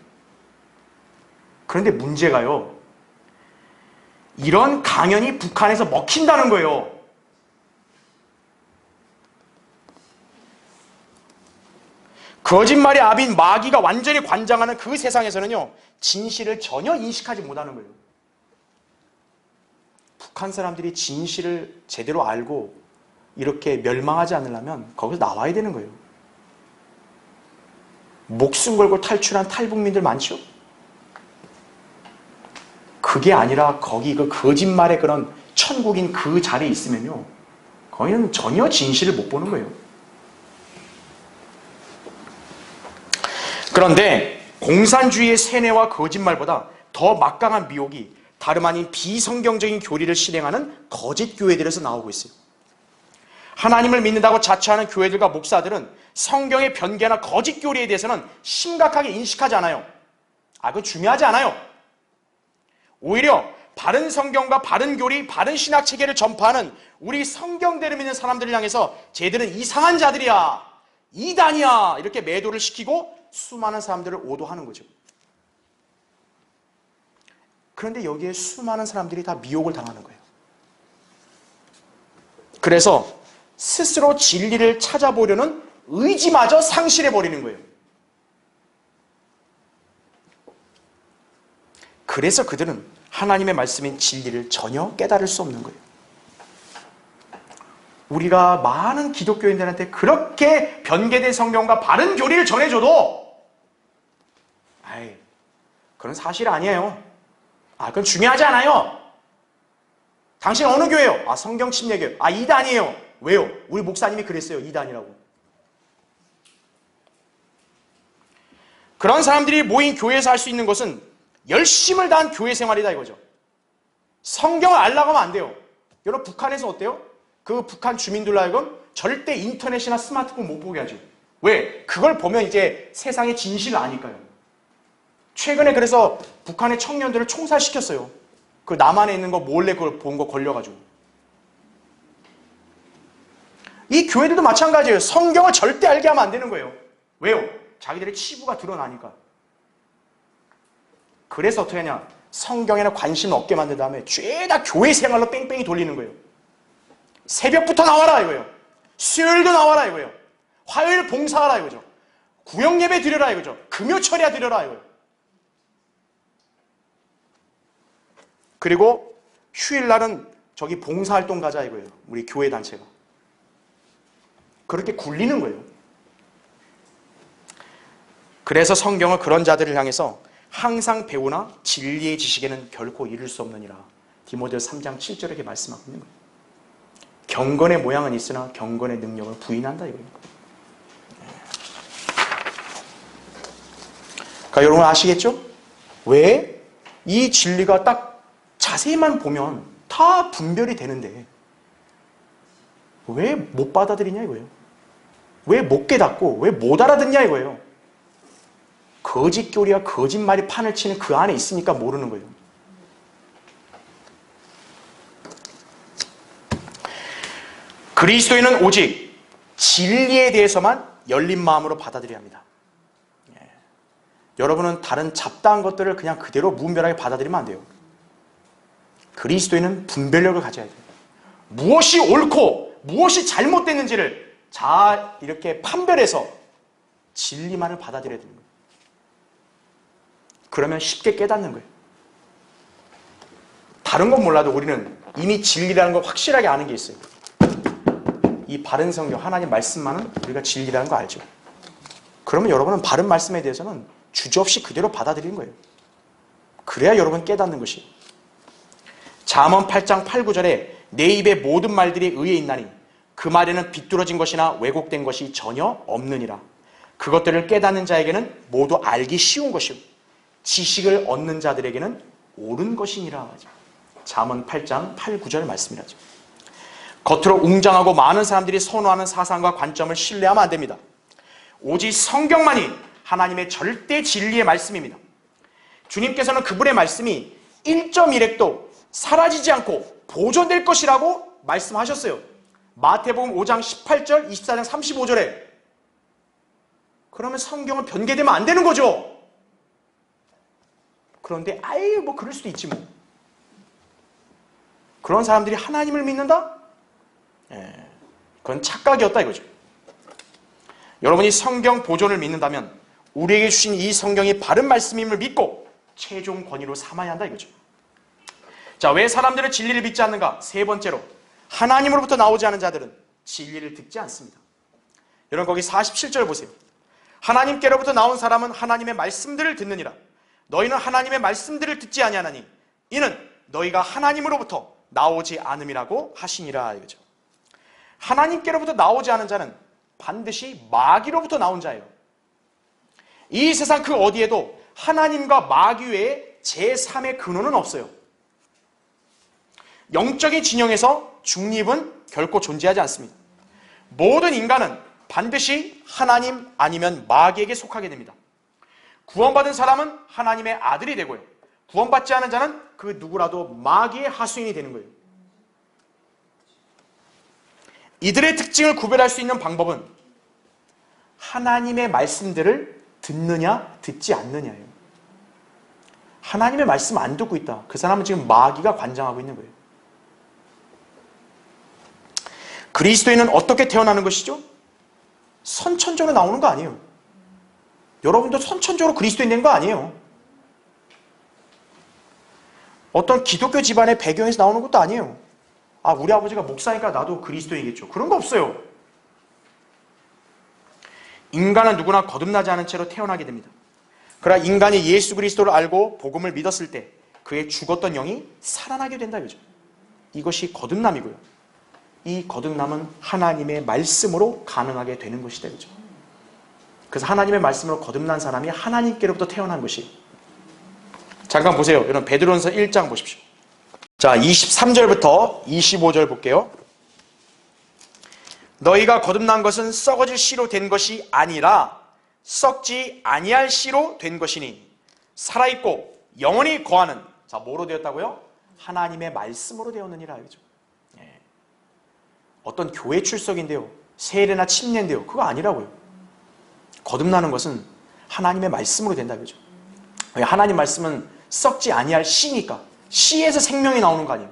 [SPEAKER 1] 그런데 문제가요, 이런 강연이 북한에서 먹힌다는 거예요. 거짓말의 아비인 마귀가 완전히 관장하는 그 세상에서는요, 진실을 전혀 인식하지 못하는 거예요. 북한 사람들이 진실을 제대로 알고 이렇게 멸망하지 않으려면 거기서 나와야 되는 거예요. 목숨 걸고 탈출한 탈북민들 많죠? 그게 아니라 거기 그 거짓말의 그런 천국인 그 자리에 있으면요, 거기는 전혀 진실을 못 보는 거예요. 그런데 공산주의의 세뇌와 거짓말보다 더 막강한 미혹이 다름 아닌 비성경적인 교리를 실행하는 거짓 교회들에서 나오고 있어요. 하나님을 믿는다고 자처하는 교회들과 목사들은 성경의 변개나 거짓 교리에 대해서는 심각하게 인식하지 않아요. 그거 중요하지 않아요. 오히려 바른 성경과 바른 교리, 바른 신학 체계를 전파하는 우리 성경대로 믿는 사람들을 향해서 쟤들은 이상한 자들이야, 이단이야, 이렇게 매도를 시키고 수많은 사람들을 오도하는 거죠. 그런데 여기에 수많은 사람들이 다 미혹을 당하는 거예요. 그래서 스스로 진리를 찾아보려는 의지마저 상실해버리는 거예요. 그래서 그들은 하나님의 말씀인 진리를 전혀 깨달을 수 없는 거예요. 우리가 많은 기독교인들한테 그렇게 변개된 성경과 바른 교리를 전해줘도 그건 사실 아니에요. 그건 중요하지 않아요. 당신 어느 교회요? 성경 침례교회. 이단이에요. 왜요? 우리 목사님이 그랬어요. 이단이라고. 그런 사람들이 모인 교회에서 할 수 있는 것은 열심을 다한 교회 생활이다 이거죠. 성경을 알라고 하면 안 돼요. 여러분 북한에서 어때요? 그 북한 주민들로 하여금 절대 인터넷이나 스마트폰 못 보게 하죠. 왜? 그걸 보면 이제 세상의 진실을 아니까요. 최근에 그래서 북한의 청년들을 총살시켰어요. 그 남한에 있는 거 몰래 그걸 본 거 걸려가지고. 이 교회들도 마찬가지예요. 성경을 절대 알게 하면 안 되는 거예요. 왜요? 자기들의 치부가 드러나니까. 그래서 어떻게 하냐? 성경에는 관심 없게 만든 다음에 죄다 교회 생활로 뺑뺑이 돌리는 거예요. 새벽부터 나와라 이거예요. 수요일도 나와라 이거예요. 화요일 봉사하라 이거죠. 구역예배 드려라 이거죠. 금요철야 드려라 이거예요. 그리고 휴일날은 저기 봉사활동 가자 이거예요. 우리 교회 단체가. 그렇게 굴리는 거예요. 그래서 성경은 그런 자들을 향해서 항상 배우나 진리의 지식에는 결코 이를 수 없느니라. 디모데후서 3장 7절에 이렇게 말씀하고 있는 거예요. 경건의 모양은 있으나 경건의 능력을 부인한다 이거예요. 그러니까 여러분 아시겠죠? 왜? 이 진리가 딱 자세히만 보면 다 분별이 되는데 왜 못 받아들이냐 이거예요. 왜 못 깨닫고 왜 못 알아듣냐 이거예요. 거짓 교리와 거짓말이 판을 치는 그 안에 있으니까 모르는 거예요. 그리스도인은 오직 진리에 대해서만 열린 마음으로 받아들여야 합니다. 여러분은 다른 잡다한 것들을 그냥 그대로 무분별하게 받아들이면 안 돼요. 그리스도인은 분별력을 가져야 돼요. 무엇이 옳고 무엇이 잘못됐는지를 잘 이렇게 판별해서 진리만을 받아들여야 되는 거예요. 그러면 쉽게 깨닫는 거예요. 다른 건 몰라도 우리는 이미 진리라는 걸 확실하게 아는 게 있어요. 이 바른 성경, 하나님 말씀만은 우리가 진리라는 거 알죠. 그러면 여러분은 바른 말씀에 대해서는 주저없이 그대로 받아들이는 거예요. 그래야 여러분 깨닫는 것이에요. 잠언 8장 8, 9절에 내 입의 모든 말들이 의에 있나니 그 말에는 비뚤어진 것이나 왜곡된 것이 전혀 없느니라. 그것들을 깨닫는 자에게는 모두 알기 쉬운 것이요 지식을 얻는 자들에게는 옳은 것이니라. 잠언 8장 8, 9절 말씀이라죠. 겉으로 웅장하고 많은 사람들이 선호하는 사상과 관점을 신뢰하면 안 됩니다. 오직 성경만이 하나님의 절대 진리의 말씀입니다. 주님께서는 그분의 말씀이 1.1획도 사라지지 않고 보존될 것이라고 말씀하셨어요. 마태복음 5장 18절, 24장 35절에. 그러면 성경은 변개되면 안 되는 거죠. 그런데 아예 뭐 그럴 수도 있지 뭐. 그런 사람들이 하나님을 믿는다? 그건 착각이었다 이거죠. 여러분이 성경 보존을 믿는다면 우리에게 주신 이 성경이 바른 말씀임을 믿고 최종 권위로 삼아야 한다 이거죠. 자, 왜 사람들은 진리를 믿지 않는가? 세 번째로, 하나님으로부터 나오지 않은 자들은 진리를 듣지 않습니다. 여러분 거기 47절 보세요. 하나님께로부터 나온 사람은 하나님의 말씀들을 듣느니라. 너희는 하나님의 말씀들을 듣지 아니하나니 이는 너희가 하나님으로부터 나오지 않음이라고 하시니라 이거죠. 하나님께로부터 나오지 않은 자는 반드시 마귀로부터 나온 자예요. 이 세상 그 어디에도 하나님과 마귀 외에 제3의 근원은 없어요. 영적인 진영에서 중립은 결코 존재하지 않습니다. 모든 인간은 반드시 하나님 아니면 마귀에게 속하게 됩니다. 구원받은 사람은 하나님의 아들이 되고요. 구원받지 않은 자는 그 누구라도 마귀의 하수인이 되는 거예요. 이들의 특징을 구별할 수 있는 방법은 하나님의 말씀들을 듣느냐 듣지 않느냐예요. 하나님의 말씀 안 듣고 있다. 그 사람은 지금 마귀가 관장하고 있는 거예요. 그리스도인은 어떻게 태어나는 것이죠? 선천적으로 나오는 거 아니에요. 여러분도 선천적으로 그리스도인 된 거 아니에요. 어떤 기독교 집안의 배경에서 나오는 것도 아니에요. 아, 우리 아버지가 목사니까 나도 그리스도인이겠죠. 그런 거 없어요. 인간은 누구나 거듭나지 않은 채로 태어나게 됩니다. 그러나 인간이 예수 그리스도를 알고 복음을 믿었을 때 그의 죽었던 영이 살아나게 된다 이거죠. 이것이 거듭남이고요. 이 거듭남은 하나님의 말씀으로 가능하게 되는 것이다 이거죠. 그래서 하나님의 말씀으로 거듭난 사람이 하나님께로부터 태어난 것이. 잠깐 보세요. 여러분 베드로전서 1장 보십시오. 자, 23절부터 25절 볼게요. 너희가 거듭난 것은 썩어질 씨로 된 것이 아니라 썩지 아니할 씨로 된 것이니 살아있고 영원히 거하는, 자, 뭐로 되었다고요? 하나님의 말씀으로 되었느니라. 그죠? 예. 어떤 교회 출석인데요, 세례나 침례인데요, 그거 아니라고요. 거듭나는 것은 하나님의 말씀으로 된다. 그죠? 하나님 말씀은 썩지 아니할 씨니까, 씨에서 생명이 나오는 거 아니에요.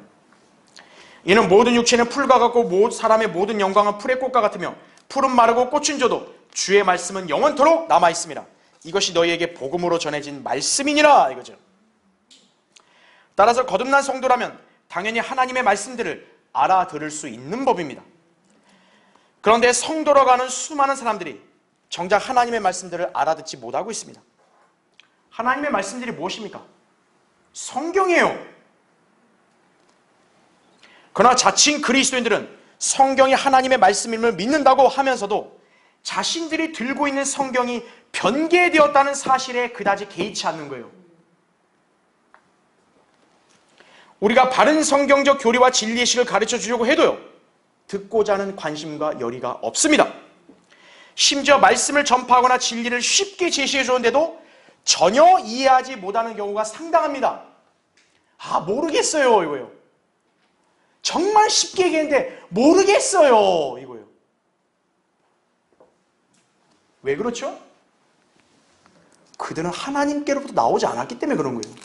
[SPEAKER 1] 이는 모든 육체는 풀과 같고 사람의 모든 영광은 풀의 꽃과 같으며 풀은 마르고 꽃은 져도 주의 말씀은 영원토록 남아있습니다. 이것이 너희에게 복음으로 전해진 말씀이니라 이거죠. 따라서 거듭난 성도라면 당연히 하나님의 말씀들을 알아들을 수 있는 법입니다. 그런데 성도라고 하는 수많은 사람들이 정작 하나님의 말씀들을 알아듣지 못하고 있습니다. 하나님의 말씀들이 무엇입니까? 성경이에요. 그러나 자칭 그리스도인들은 성경이 하나님의 말씀임을 믿는다고 하면서도 자신들이 들고 있는 성경이 변개되었다는 사실에 그다지 개의치 않는 거예요. 우리가 바른 성경적 교리와 진리의식을 가르쳐 주려고 해도요, 듣고자 하는 관심과 열의가 없습니다. 심지어 말씀을 전파하거나 진리를 쉽게 제시해 주는데도 전혀 이해하지 못하는 경우가 상당합니다. 아, 모르겠어요 이거예요. 정말 쉽게 얘기했는데 모르겠어요 이거예요. 왜 그렇죠? 그들은 하나님께로부터 나오지 않았기 때문에 그런 거예요.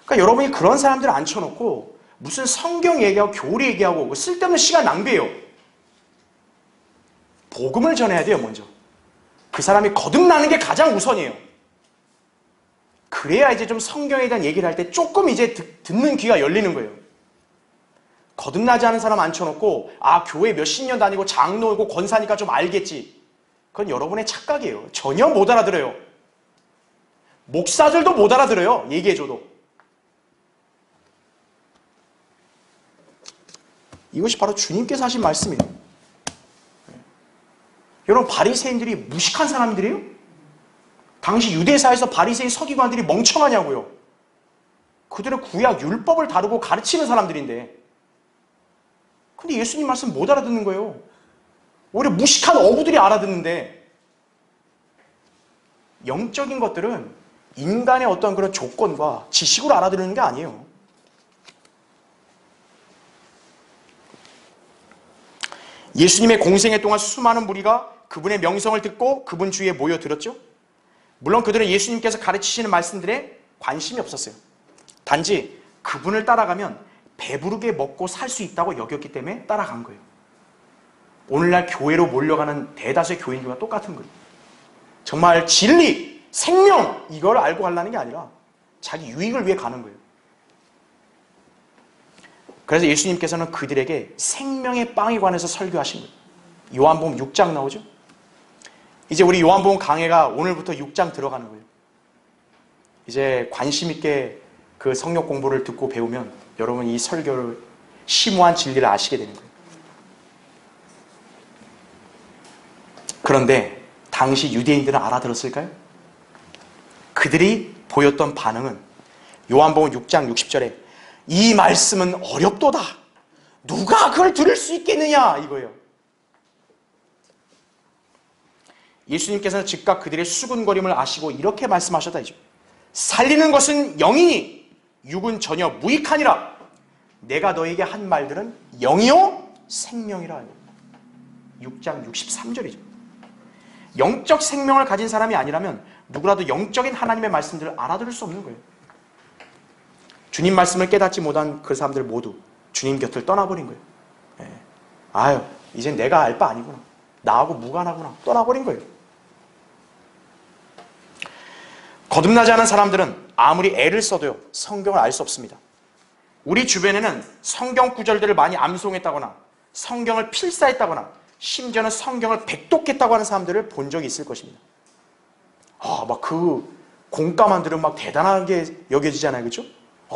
[SPEAKER 1] 그러니까 여러분이 그런 사람들을 앉혀놓고 무슨 성경 얘기하고 교리 얘기하고 쓸데없는 시간 낭비예요. 복음을 전해야 돼요. 먼저 그 사람이 거듭나는 게 가장 우선이에요. 그래야 이제 좀 성경에 대한 얘기를 할 때 조금 이제 듣는 귀가 열리는 거예요. 거듭나지 않은 사람 앉혀놓고 아, 교회 몇십 년 다니고 장로고 권사니까 좀 알겠지. 그건 여러분의 착각이에요. 전혀 못 알아들어요. 목사들도 못 알아들어요. 얘기해줘도. 이것이 바로 주님께서 하신 말씀이에요. 여러분, 바리새인들이 무식한 사람들이에요? 당시 유대사에서 바리새인 서기관들이 멍청하냐고요. 그들은 구약 율법을 다루고 가르치는 사람들인데, 근데 예수님 말씀 못 알아듣는 거예요. 오히려 무식한 어부들이 알아듣는데, 영적인 것들은 인간의 어떤 그런 조건과 지식으로 알아듣는 게 아니에요. 예수님의 공생애 동안 수많은 무리가 그분의 명성을 듣고 그분 주위에 모여들었죠. 물론 그들은 예수님께서 가르치시는 말씀들에 관심이 없었어요. 단지 그분을 따라가면 배부르게 먹고 살 수 있다고 여겼기 때문에 따라간 거예요. 오늘날 교회로 몰려가는 대다수의 교인들과 똑같은 거예요. 정말 진리, 생명 이걸 알고 가려는 게 아니라 자기 유익을 위해 가는 거예요. 그래서 예수님께서는 그들에게 생명의 빵에 관해서 설교하신 거예요. 요한복음 6장 나오죠? 이제 우리 요한복음 강해가 오늘부터 6장 들어가는 거예요. 이제 관심 있게 그 성역 공부를 듣고 배우면 여러분 이 설교를 심오한 진리를 아시게 되는 거예요. 그런데 당시 유대인들은 알아들었을까요? 그들이 보였던 반응은 요한복음 6장 60절에 이 말씀은 어렵도다. 누가 그걸 들을 수 있겠느냐 이거예요. 예수님께서는 즉각 그들의 수군거림을 아시고 이렇게 말씀하셨다 이죠. 살리는 것은 영이니 육은 전혀 무익하니라. 내가 너에게 한 말들은 영이요 생명이라. 6장 63절이죠. 영적 생명을 가진 사람이 아니라면 누구라도 영적인 하나님의 말씀들을 알아들을 수 없는 거예요. 주님 말씀을 깨닫지 못한 그 사람들 모두 주님 곁을 떠나버린 거예요. 예. 아유, 이젠 내가 알 바 아니구나. 나하고 무관하구나. 떠나버린 거예요. 거듭나지 않은 사람들은 아무리 애를 써도요, 성경을 알 수 없습니다. 우리 주변에는 성경 구절들을 많이 암송했다거나 성경을 필사했다거나 심지어는 성경을 백독했다고 하는 사람들을 본 적이 있을 것입니다. 막 그 공과만 들으면 막 대단하게 여겨지잖아요. 그렇죠?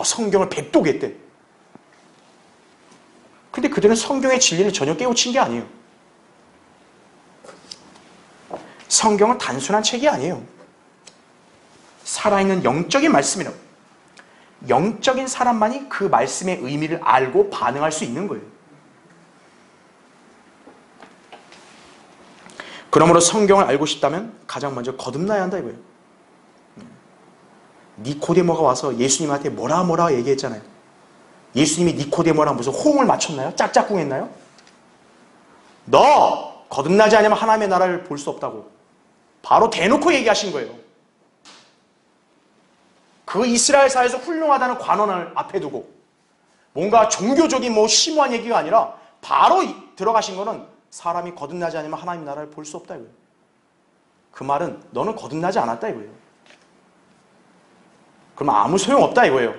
[SPEAKER 1] 성경을 백독했대. 근데 그들은 성경의 진리를 전혀 깨우친 게 아니에요. 성경은 단순한 책이 아니에요. 살아있는 영적인 말씀이라고. 영적인 사람만이 그 말씀의 의미를 알고 반응할 수 있는 거예요. 그러므로 성경을 알고 싶다면 가장 먼저 거듭나야 한다 이거예요. 니코데모가 와서 예수님한테 뭐라 얘기했잖아요. 예수님이 니코데모랑 무슨 호응을 맞췄나요? 짝짝꿍 했나요? 너 거듭나지 않으면 하나님의 나라를 볼 수 없다고 바로 대놓고 얘기하신 거예요. 그 이스라엘사에서 훌륭하다는 관원을 앞에 두고 뭔가 종교적인 심오한 얘기가 아니라 바로 들어가신 거는 사람이 거듭나지 않으면 하나님의 나라를 볼 수 없다 이거예요. 그 말은 너는 거듭나지 않았다 이거예요. 그럼 아무 소용없다 이거예요.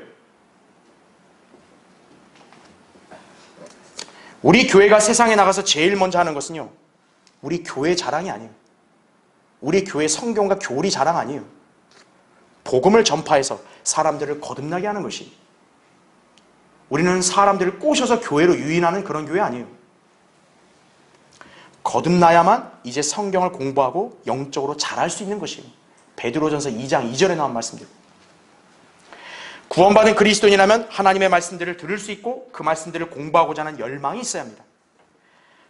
[SPEAKER 1] 우리 교회가 세상에 나가서 제일 먼저 하는 것은요, 우리 교회 자랑이 아니에요. 우리 교회 성경과 교리 자랑 아니에요. 복음을 전파해서 사람들을 거듭나게 하는 것이. 우리는 사람들을 꼬셔서 교회로 유인하는 그런 교회 아니에요. 거듭나야만 이제 성경을 공부하고 영적으로 자랄 수 있는 것이에요. 베드로전서 2장 2절에 나온 말씀대로. 구원받은 그리스도인이라면 하나님의 말씀들을 들을 수 있고 그 말씀들을 공부하고자 하는 열망이 있어야 합니다.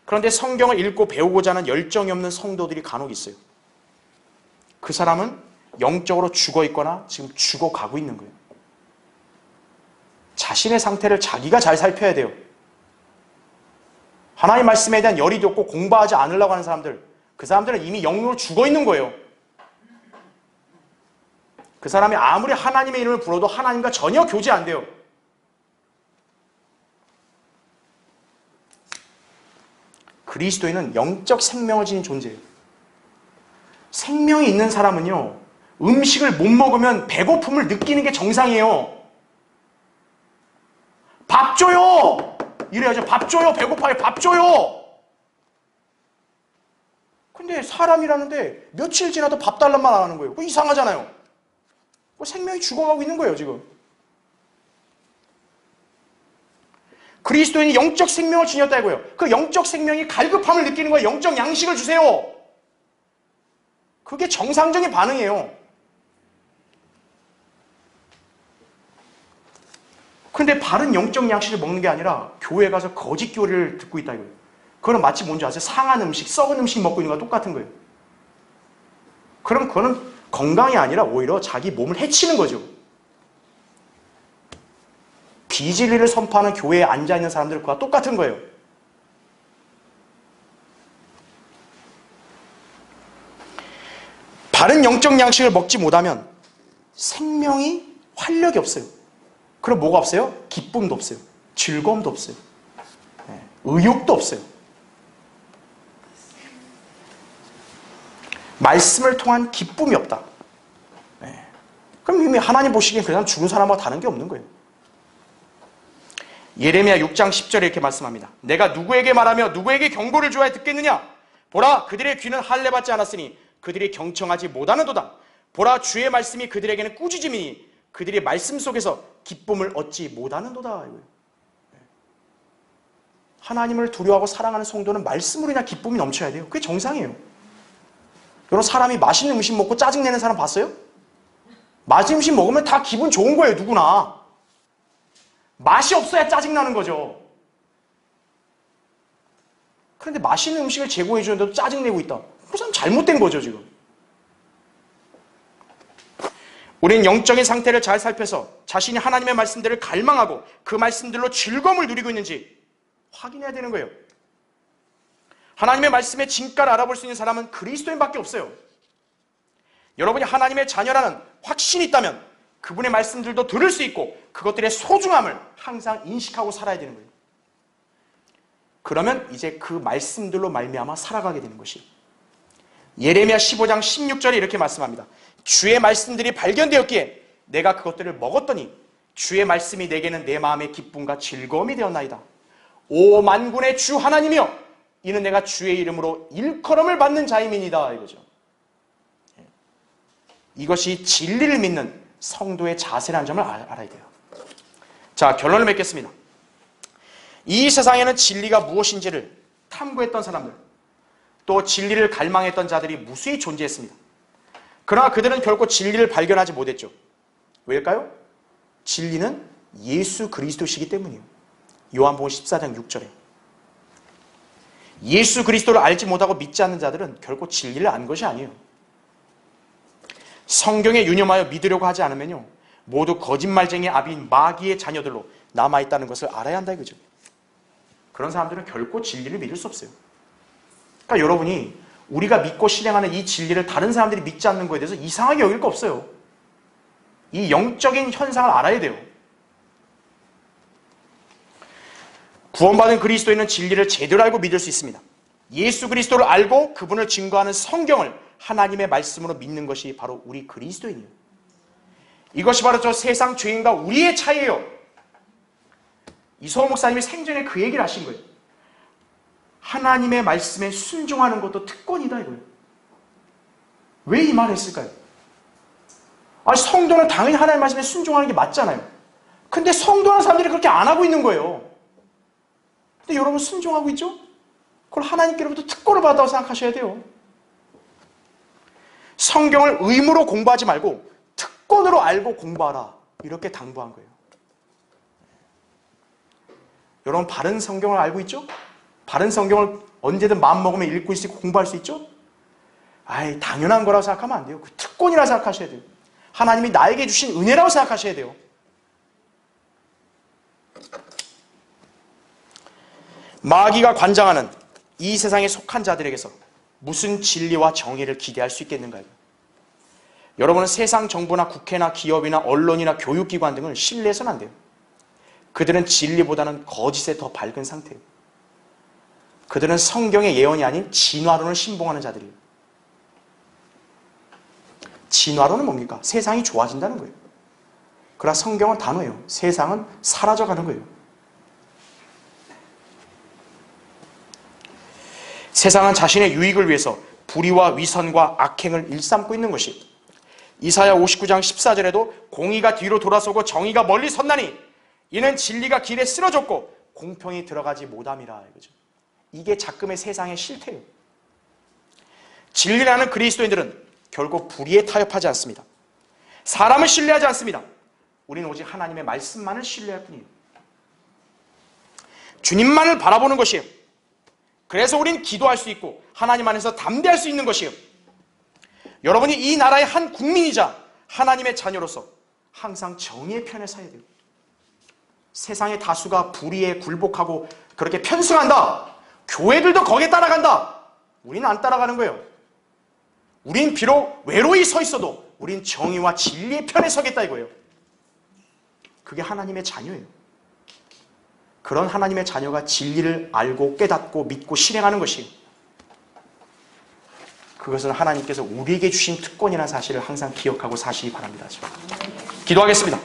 [SPEAKER 1] 그런데 성경을 읽고 배우고자 하는 열정이 없는 성도들이 간혹 있어요. 그 사람은 영적으로 죽어 있거나 지금 죽어가고 있는 거예요. 자신의 상태를 자기가 잘 살펴야 돼요. 하나님 말씀에 대한 열의도 없고 공부하지 않으려고 하는 사람들, 그 사람들은 이미 영으로 죽어 있는 거예요. 그 사람이 아무리 하나님의 이름을 불러도 하나님과 전혀 교제 안 돼요. 그리스도인은 영적 생명을 지닌 존재예요. 생명이 있는 사람은요, 음식을 못 먹으면 배고픔을 느끼는 게 정상이에요. 밥 줘요! 이래야죠. 밥 줘요! 배고파요! 밥 줘요! 근데 사람이라는데 며칠 지나도 밥 달란 말 안 하는 거예요. 그거 이상하잖아요. 생명이 죽어가고 있는 거예요, 지금. 그리스도인이 영적 생명을 지녔다고요. 그 영적 생명이 갈급함을 느끼는 거예요. 영적 양식을 주세요. 그게 정상적인 반응이에요. 근데 바른 영적 양식을 먹는 게 아니라 교회 가서 거짓 교리를 듣고 있다 이거예요. 그거는 마치 뭔지 아세요? 상한 음식, 썩은 음식 먹고 있는 거랑 똑같은 거예요. 그럼 그거는 건강이 아니라 오히려 자기 몸을 해치는 거죠. 비진리를 선포하는 교회에 앉아있는 사람들과 똑같은 거예요. 바른 영적 양식을 먹지 못하면 생명이 활력이 없어요. 그럼 뭐가 없어요? 기쁨도 없어요. 즐거움도 없어요. 의욕도 없어요. 말씀을 통한 기쁨이 없다. 그럼 이미 하나님 보시기엔 그 사람 죽은 사람과 다른 게 없는 거예요. 예레미야 6장 10절에 이렇게 말씀합니다. 내가 누구에게 말하며 누구에게 경고를 주어야 듣겠느냐? 보라, 그들의 귀는 할례받지 않았으니 그들이 경청하지 못하는도다. 보라, 주의 말씀이 그들에게는 꾸짖음이니 그들이 말씀 속에서 기쁨을 얻지 못하는도다. 하나님을 두려워하고 사랑하는 성도는 말씀으로 인한 기쁨이 넘쳐야 돼요. 그게 정상이에요. 여러분, 사람이 맛있는 음식 먹고 짜증내는 사람 봤어요? 맛있는 음식 먹으면 다 기분 좋은 거예요, 누구나. 맛이 없어야 짜증나는 거죠. 그런데 맛있는 음식을 제공해 주는데도 짜증내고 있다. 그 사람 잘못된 거죠, 지금. 우리는 영적인 상태를 잘 살펴서 자신이 하나님의 말씀들을 갈망하고 그 말씀들로 즐거움을 누리고 있는지 확인해야 되는 거예요. 하나님의 말씀의 진가를 알아볼 수 있는 사람은 그리스도인밖에 없어요. 여러분이 하나님의 자녀라는 확신이 있다면 그분의 말씀들도 들을 수 있고 그것들의 소중함을 항상 인식하고 살아야 되는 거예요. 그러면 이제 그 말씀들로 말미암아 살아가게 되는 것이, 예레미야 15장 16절에 이렇게 말씀합니다. 주의 말씀들이 발견되었기에 내가 그것들을 먹었더니 주의 말씀이 내게는 내 마음의 기쁨과 즐거움이 되었나이다. 오 만군의 주 하나님이여, 이는 내가 주의 이름으로 일컬음을 받는 자임이니이다, 이거죠. 이것이 진리를 믿는 성도의 자세라는 점을 알아야 돼요. 자, 결론을 맺겠습니다. 이 세상에는 진리가 무엇인지를 탐구했던 사람들, 또 진리를 갈망했던 자들이 무수히 존재했습니다. 그러나 그들은 결코 진리를 발견하지 못했죠. 왜일까요? 진리는 예수 그리스도시기 때문이에요. 요한복음 14장 6절에 예수 그리스도를 알지 못하고 믿지 않는 자들은 결코 진리를 안 것이 아니에요. 성경에 유념하여 믿으려고 하지 않으면요, 모두 거짓말쟁이 아비인 마귀의 자녀들로 남아있다는 것을 알아야 한다 이거죠. 그런 사람들은 결코 진리를 믿을 수 없어요. 그러니까 여러분이 우리가 믿고 실행하는 이 진리를 다른 사람들이 믿지 않는 것에 대해서 이상하게 여길 거 없어요. 이 영적인 현상을 알아야 돼요. 구원받은 그리스도인은 진리를 제대로 알고 믿을 수 있습니다. 예수 그리스도를 알고 그분을 증거하는 성경을 하나님의 말씀으로 믿는 것이 바로 우리 그리스도인이에요. 이것이 바로 저 세상 죄인과 우리의 차이예요. 이소호 목사님이 생전에 그 얘기를 하신 거예요. 하나님의 말씀에 순종하는 것도 특권이다 이거예요. 왜 이 말을 했을까요? 아니, 성도는 당연히 하나님의 말씀에 순종하는 게 맞잖아요. 근데 성도라는 사람들이 그렇게 안 하고 있는 거예요. 근데 여러분 순종하고 있죠? 그걸 하나님께로부터 특권을 받았다고 생각하셔야 돼요. 성경을 의무로 공부하지 말고 특권으로 알고 공부하라, 이렇게 당부한 거예요. 여러분 바른 성경을 알고 있죠? 바른 성경을 언제든 마음먹으면 읽고 있고 공부할 수 있죠? 아이, 당연한 거라고 생각하면 안 돼요. 그 특권이라고 생각하셔야 돼요. 하나님이 나에게 주신 은혜라고 생각하셔야 돼요. 마귀가 관장하는 이 세상에 속한 자들에게서 무슨 진리와 정의를 기대할 수 있겠는가요? 여러분은 세상 정부나 국회나 기업이나 언론이나 교육기관 등을 신뢰해서는 안 돼요. 그들은 진리보다는 거짓에 더 밝은 상태예요. 그들은 성경의 예언이 아닌 진화론을 신봉하는 자들이에요. 진화론은 뭡니까? 세상이 좋아진다는 거예요. 그러나 성경은 단호해요. 세상은 사라져가는 거예요. 세상은 자신의 유익을 위해서 불의와 위선과 악행을 일삼고 있는 것이, 이사야 59장 14절에도 공의가 뒤로 돌아서고 정의가 멀리 섰나니 이는 진리가 길에 쓰러졌고 공평이 들어가지 못함이라, 이거죠. 이게 작금의 세상의 실태예요. 진리라는 그리스도인들은 결국 불의에 타협하지 않습니다. 사람을 신뢰하지 않습니다. 우리는 오직 하나님의 말씀만을 신뢰할 뿐이에요. 주님만을 바라보는 것이에요. 그래서 우린 기도할 수 있고 하나님 안에서 담대할 수 있는 것이에요. 여러분이 이 나라의 한 국민이자 하나님의 자녀로서 항상 정의의 편에 서야 돼요. 세상의 다수가 불의에 굴복하고 그렇게 편승한다, 교회들도 거기에 따라간다, 우리는 안 따라가는 거예요. 우린 비록 외로이 서 있어도 우린 정의와 진리의 편에 서겠다 이거예요. 그게 하나님의 자녀예요. 그런 하나님의 자녀가 진리를 알고 깨닫고 믿고 실행하는 것이에요. 그것은 하나님께서 우리에게 주신 특권이라는 사실을 항상 기억하고 사시기 바랍니다. 기도하겠습니다.